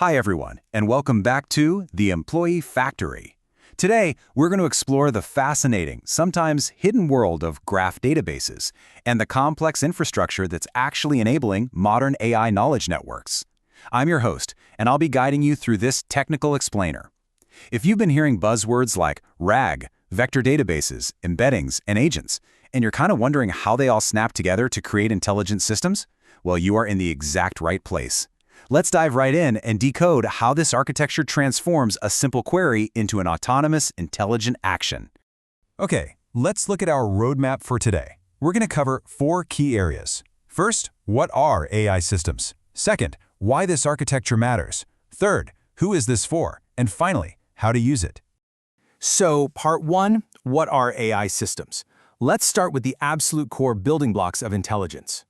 Hi everyone, and welcome back to The Employee Factory. Today, we're going to explore the fascinating, sometimes hidden world of graph databases and the complex infrastructure that's actually enabling modern AI knowledge networks. I'm your host, and I'll be guiding you through this technical explainer. If you've been hearing buzzwords like RAG, vector databases, embeddings, and agents, and you're kind of wondering how they all snap together to create intelligent systems, well, you are in the exact right place. Let's dive right in and decode how this architecture transforms a simple query into an autonomous, intelligent action. Okay, let's look at our roadmap for today. We're going to cover 4 key areas. First, what are AI systems? Second, why this architecture matters. Third, who is this for? And finally, how to use it. So, part 1, what are AI systems? Let's start with the absolute core building blocks of intelligence.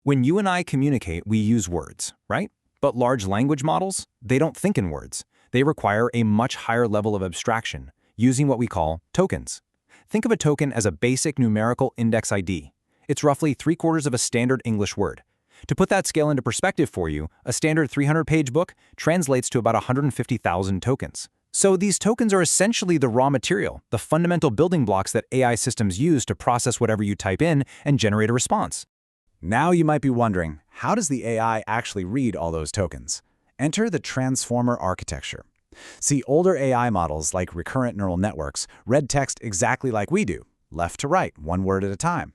When you and I communicate, we use words, right? But large language models, they don't think in words. They require a much higher level of abstraction, using what we call tokens. Think of a token as a basic numerical index ID. It's roughly 3/4 of a standard English word. To put that scale into perspective for you, a standard 300-page book translates to about 150,000 tokens. So these tokens are essentially the raw material, the fundamental building blocks that AI systems use to process whatever you type in and generate a response. Now you might be wondering, how does the AI actually read all those tokens? Enter the transformer architecture. See, older AI models like recurrent neural networks read text exactly like we do, left to right, one word at a time.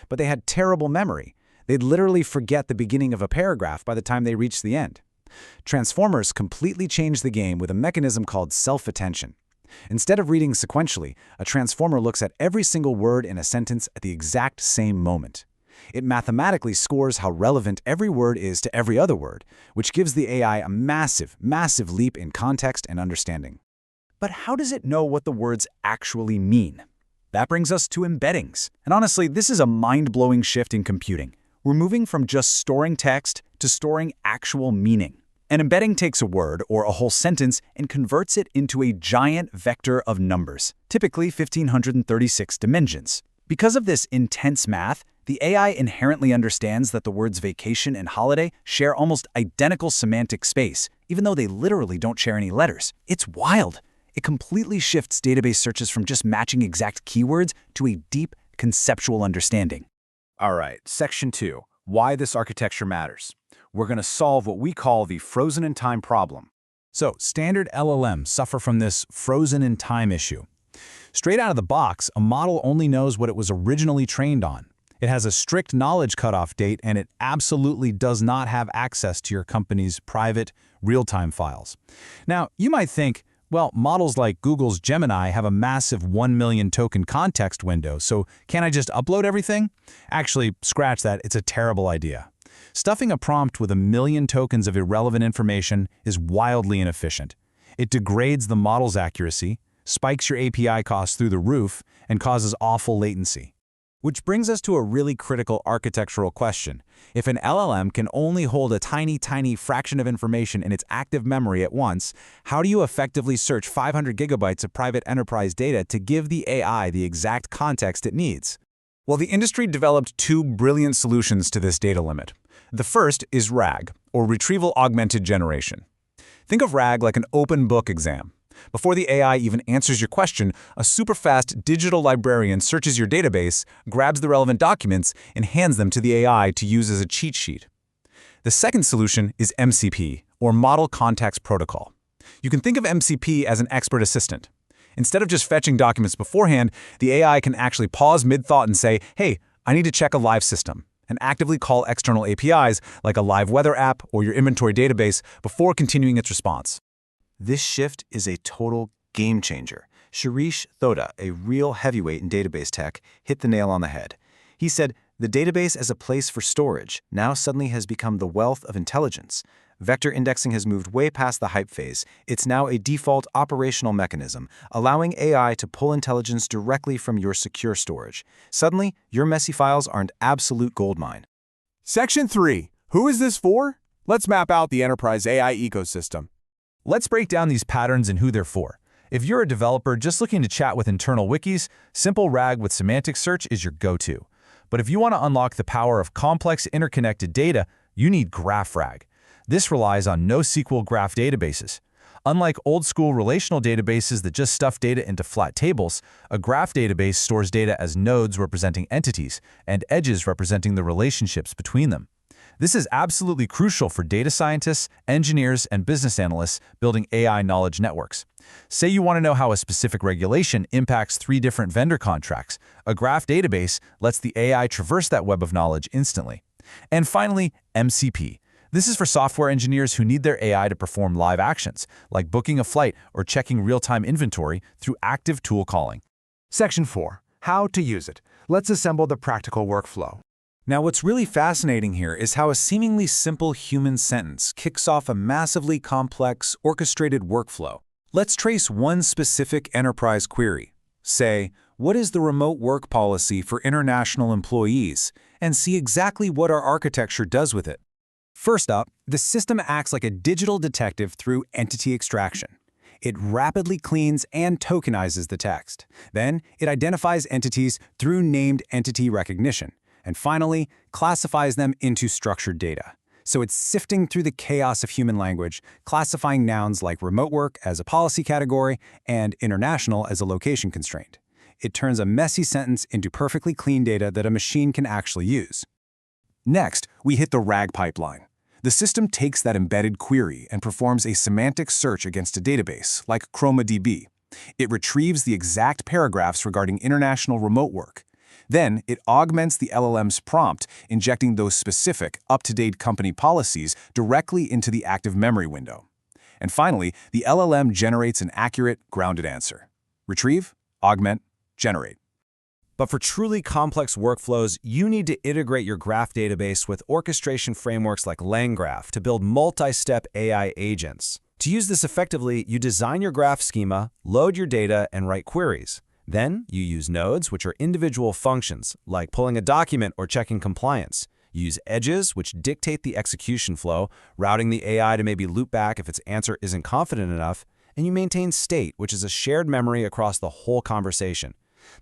But they had terrible memory. They'd literally forget the beginning of a paragraph by the time they reached the end. Transformers completely changed the game with a mechanism called self-attention. Instead of reading sequentially, a transformer looks at every single word in a sentence at the exact same moment. It mathematically scores how relevant every word is to every other word, which gives the AI a massive, massive leap in context and understanding. But how does it know what the words actually mean? That brings us to embeddings. And honestly, this is a mind-blowing shift in computing. We're moving from just storing text to storing actual meaning. An embedding takes a word or a whole sentence and converts it into a giant vector of numbers, typically 1,536 dimensions. Because of this intense math, the AI inherently understands that the words vacation and holiday share almost identical semantic space, even though they literally don't share any letters. It's wild. It completely shifts database searches from just matching exact keywords to a deep conceptual understanding. All right, section 2, why this architecture matters. We're going to solve what we call the frozen in time problem. So, standard LLMs suffer from this frozen in time issue. Straight out of the box, a model only knows what it was originally trained on. It has a strict knowledge cutoff date, and it absolutely does not have access to your company's private, real-time files. Now, you might think, well, models like Google's Gemini have a massive 1 million token context window, so can't I just upload everything? Actually, scratch that, it's a terrible idea. Stuffing a prompt with 1 million tokens of irrelevant information is wildly inefficient. It degrades the model's accuracy, spikes your API costs through the roof, and causes awful latency. Which brings us to a really critical architectural question. If an LLM can only hold a tiny fraction of information in its active memory at once, how do you effectively search 500 gigabytes of private enterprise data to give the AI the exact context it needs? Well, the industry developed 2 brilliant solutions to this data limit. The first is RAG, or Retrieval Augmented Generation. Think of RAG like an open book exam. Before the AI even answers your question, a super-fast digital librarian searches your database, grabs the relevant documents, and hands them to the AI to use as a cheat sheet. The second solution is MCP, or Model Context Protocol. You can think of MCP as an expert assistant. Instead of just fetching documents beforehand, the AI can actually pause mid-thought and say, hey, I need to check a live system, and actively call external APIs like a live weather app or your inventory database before continuing its response. This shift is a total game changer. Shirish Thoda, a real heavyweight in database tech, hit the nail on the head. He said, the database as a place for storage now suddenly has become the wealth of intelligence. Vector indexing has moved way past the hype phase. It's now a default operational mechanism, allowing AI to pull intelligence directly from your secure storage. Suddenly, your messy files are an absolute goldmine. Section 3. Who is this for? Let's map out the enterprise AI ecosystem. Let's break down these patterns and who they're for. If you're a developer just looking to chat with internal wikis, simple RAG with semantic search is your go-to. But if you want to unlock the power of complex interconnected data, you need GraphRag. This relies on NoSQL graph databases. Unlike old-school relational databases that just stuff data into flat tables, a graph database stores data as nodes representing entities and edges representing the relationships between them. This is absolutely crucial for data scientists, engineers, and business analysts building AI knowledge networks. Say you want to know how a specific regulation impacts 3 different vendor contracts. A graph database lets the AI traverse that web of knowledge instantly. And finally, MCP. This is for software engineers who need their AI to perform live actions, like booking a flight or checking real-time inventory through active tool calling. Section 4. How to use it. Let's assemble the practical workflow. Now, what's really fascinating here is how a seemingly simple human sentence kicks off a massively complex, orchestrated workflow. Let's trace one specific enterprise query. Say, what is the remote work policy for international employees? And see exactly what our architecture does with it. First up, the system acts like a digital detective through entity extraction. It rapidly cleans and tokenizes the text. Then, it identifies entities through named entity recognition. And finally, classifies them into structured data. So it's sifting through the chaos of human language, classifying nouns like remote work as a policy category and international as a location constraint. It turns a messy sentence into perfectly clean data that a machine can actually use. Next, we hit the RAG pipeline. The system takes that embedded query and performs a semantic search against a database, like ChromaDB. It retrieves the exact paragraphs regarding international remote work. Then, it augments the LLM's prompt, injecting those specific, up-to-date company policies directly into the active memory window. And finally, the LLM generates an accurate, grounded answer. Retrieve, augment, generate. But for truly complex workflows, you need to integrate your graph database with orchestration frameworks like LangGraph to build multi-step AI agents. To use this effectively, you design your graph schema, load your data, and write queries. Then, you use nodes, which are individual functions, like pulling a document or checking compliance. You use edges, which dictate the execution flow, routing the AI to maybe loop back if its answer isn't confident enough. And you maintain state, which is a shared memory across the whole conversation.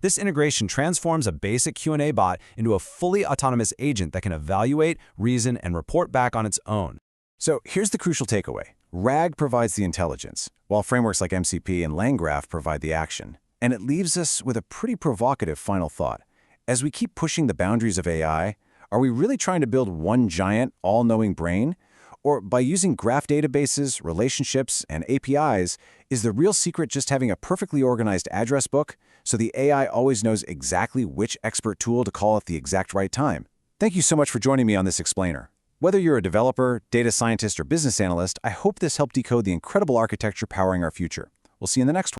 This integration transforms a basic Q&A bot into a fully autonomous agent that can evaluate, reason, and report back on its own. So here's the crucial takeaway. RAG provides the intelligence, while frameworks like MCP and LangGraph provide the action. And it leaves us with a pretty provocative final thought. As we keep pushing the boundaries of AI, are we really trying to build one giant, all-knowing brain? Or by using graph databases, relationships, and APIs, is the real secret just having a perfectly organized address book so the AI always knows exactly which expert tool to call at the exact right time? Thank you so much for joining me on this explainer. Whether you're a developer, data scientist, or business analyst, I hope this helped decode the incredible architecture powering our future. We'll see you in the next one.